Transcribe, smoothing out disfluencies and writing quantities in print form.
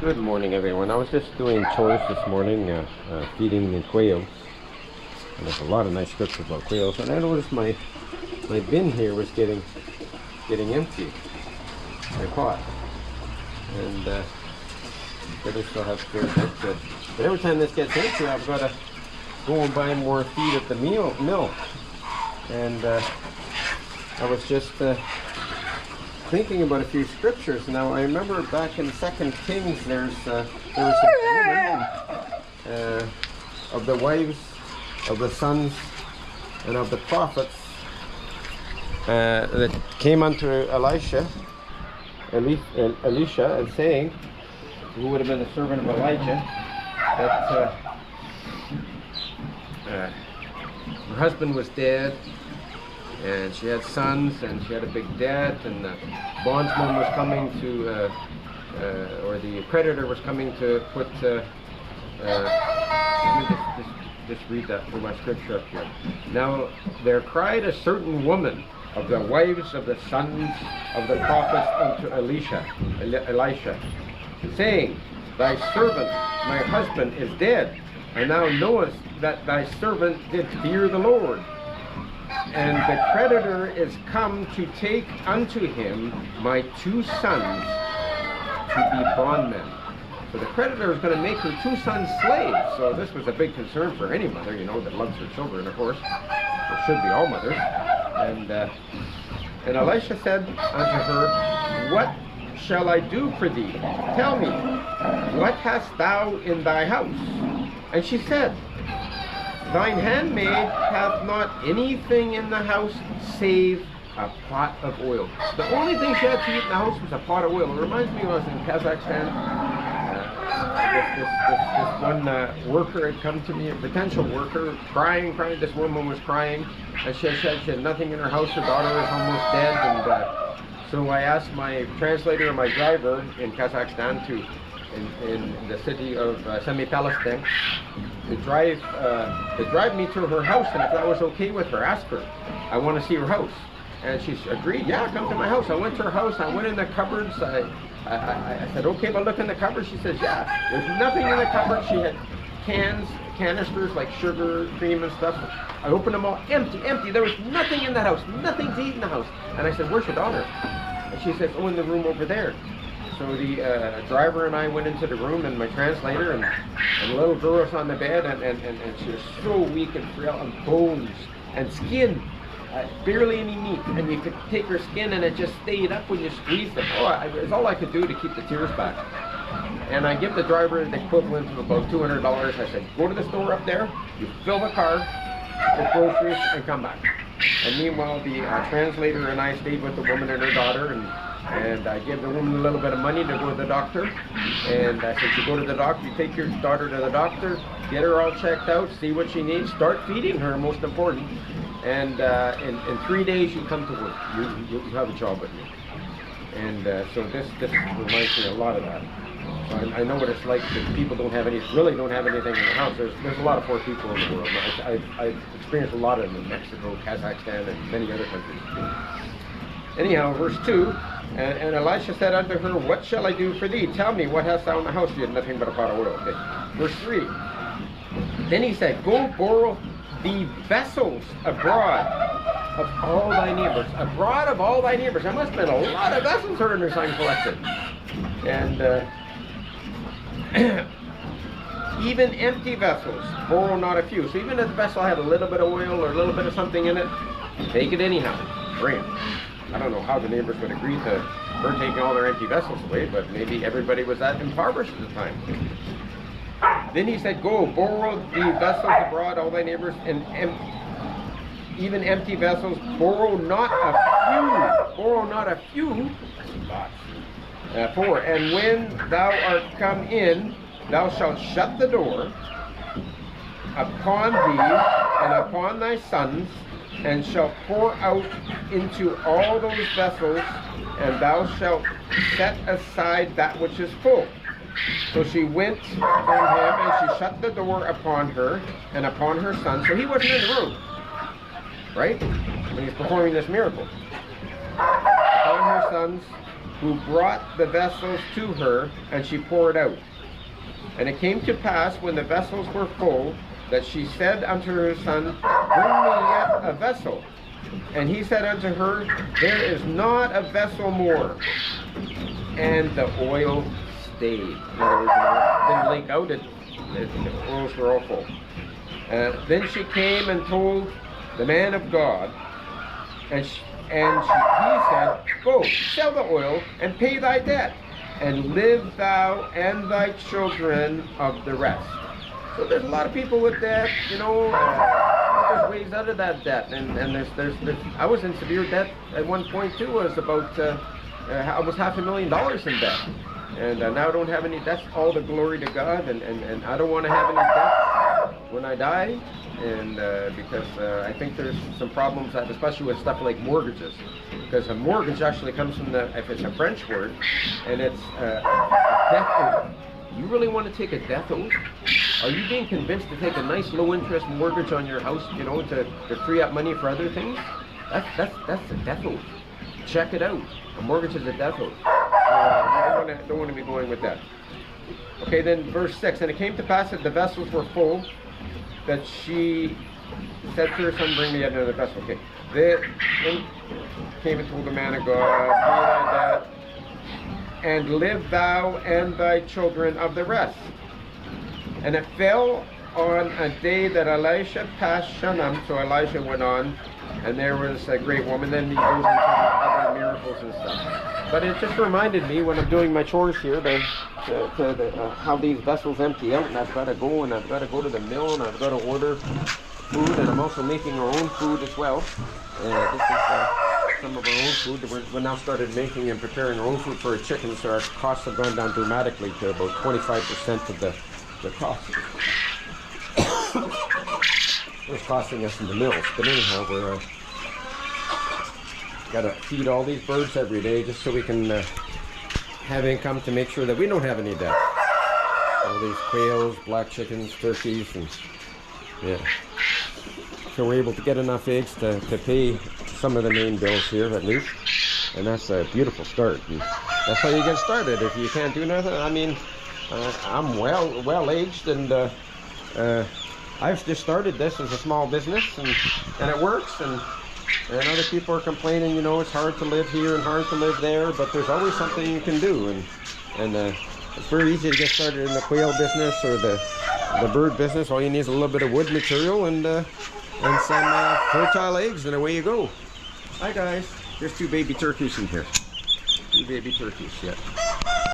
Good morning, everyone. I was just doing chores this morning, feeding the quails. And there's a lot of nice scriptures about quails. And I noticed my bin here was getting empty. My pot. And they still have spare. That's good. But every time this gets empty, I've got to go and buy more feed at the mill. And I was just thinking about a few scriptures. Now I remember back in 2 Kings, there was a woman of the wives of the sons and of the prophets that came unto Elisha, and saying, who would have been the servant of Elijah, that her husband was dead, and she had sons, and she had a big debt, and the bondsman was coming to, or the creditor was coming to put, let me just read that from my scripture up here. Now there cried a certain woman of the wives of the sons of the prophets unto Elisha, saying, Thy servant, my husband, is dead, and thou knowest that thy servant did fear the Lord. And the creditor is come to take unto him my 2 sons to be bondmen. So the creditor is going to make her 2 sons slaves. So this was a big concern for any mother, you know, that loves her children, of course. It should be all mothers. And Elisha said unto her, What shall I do for thee? Tell me, what hast thou in thy house? And she said, Thine handmaid hath not anything in the house save a pot of oil. The only thing she had to eat in the house was a pot of oil. It reminds me when I was in Kazakhstan. This one worker had come to me, a potential worker, crying. This woman was crying. And she had nothing in her house. Her daughter was almost dead. And so I asked my translator and my driver in Kazakhstan in the city of Semipalestine to drive me to her house, and if that was okay with her, ask her. I want to see her house. And she agreed, yeah, come to my house. I went to her house, I went in the cupboards, I said, okay, but look in the cupboard. She says, yeah, there's nothing in the cupboard. She had canisters like sugar, cream and stuff. I opened them all, empty. There was nothing in the house, nothing to eat in the house. And I said, where's your daughter? And she says, oh, in the room over there. So the driver and I went into the room, and my translator, and the little girl was on the bed, and she was so weak and frail, and bones and skin, barely any meat, and you could take her skin and it just stayed up when you squeezed it. Oh, it was all I could do to keep the tears back. And I give the driver the equivalent of about $200. I said, go to the store up there, you fill the car with groceries, and come back. And meanwhile, the translator and I stayed with the woman and her daughter, and I gave the woman a little bit of money to go to the doctor. And I said, you go to the doctor, you take your daughter to the doctor, get her all checked out, see what she needs, start feeding her, most important. And in 3 days, you come to work. You have a job with me. And so this reminds me a lot of that. So I know what it's like that people really don't have anything in the house. There's a lot of poor people in the world. I've experienced a lot of them in Mexico, Kazakhstan, and many other countries. Anyhow, verse 2, and Elisha said unto her, What shall I do for thee? Tell me, what hast thou in the house? You had nothing but a pot of oil. Okay. Verse 3, then he said, Go borrow the vessels abroad of all thy neighbors. Abroad of all thy neighbors. There must have been a lot of vessels her undersigned collected. And even empty vessels, borrow not a few. So even if the vessel had a little bit of oil or a little bit of something in it, take it anyhow. Bring it. I don't know how the neighbors would agree to her taking all their empty vessels away, but maybe everybody was that impoverished at the time. Then he said, Go, borrow the vessels abroad, all thy neighbors, and even empty vessels, borrow not a few, for, and when thou art come in, thou shalt shut the door upon thee and upon thy sons, and shalt pour out into all those vessels, and thou shalt set aside that which is full. So she went from him, and she shut the door upon her and upon her son. So he wasn't in the room, right? When he's performing this miracle. Upon her sons who brought the vessels to her, and she poured out. And it came to pass, when the vessels were full, that she said unto her son, Bring me yet a vessel. And he said unto her, There is not a vessel more. And the oil stayed. In other words, it didn't leak out, the oils were all full. Then she came and told the man of God, and he said, Go, sell the oil, and pay thy debt, and live thou and thy children of the rest. So there's a lot of people with debt, you know. There's ways out of that debt, and there's I was in severe debt at one point too. I was about almost $500,000 in debt, and now I don't have any. That's all the glory to God, and I don't want to have any debt when I die, and because I think there's some problems, especially with stuff like mortgages, because a mortgage actually comes from if it's a French word, and it's a death oath. You really want to take a death oath? Are you being convinced to take a nice low-interest mortgage on your house, you know, to free up money for other things? That's a death oath. Check it out. A mortgage is a death oath. I don't want to be going with that. Okay, then verse 6. And it came to pass that the vessels were full, that she said to her son, Bring me yet another vessel. Okay. Then came and told the man of God, Pay thy debt, and live thou and thy children of the rest. And it fell on a day that Elisha passed Shunem, so Elisha went on, and there was a great woman. Then he goes into other miracles and stuff. But it just reminded me when I'm doing my chores here, how these vessels empty out, and I've got to go, and I've got to go to the mill, and I've got to order food, and I'm also making our own food as well. This is some of our own food. We're now started making and preparing our own food for our chickens, so our costs have gone down dramatically to about 25% of the cost. It's costing us in the mills, but anyhow, we're got to feed all these birds every day just so we can have income to make sure that we don't have any debt. All these quails, black chickens, turkeys, and yeah. So we're able to get enough eggs to pay some of the main bills here at least, and that's a beautiful start. And that's how you get started. If you can't do nothing, I mean, I'm well aged, and I've just started this as a small business, and it works, and other people are complaining, you know, it's hard to live here and hard to live there, but there's always something you can do, and it's very easy to get started in the quail business or the bird business. All you need is a little bit of wood material and some fertile eggs, and away you go. Hi guys, there's 2 baby turkeys in here. 2 baby turkeys, yeah.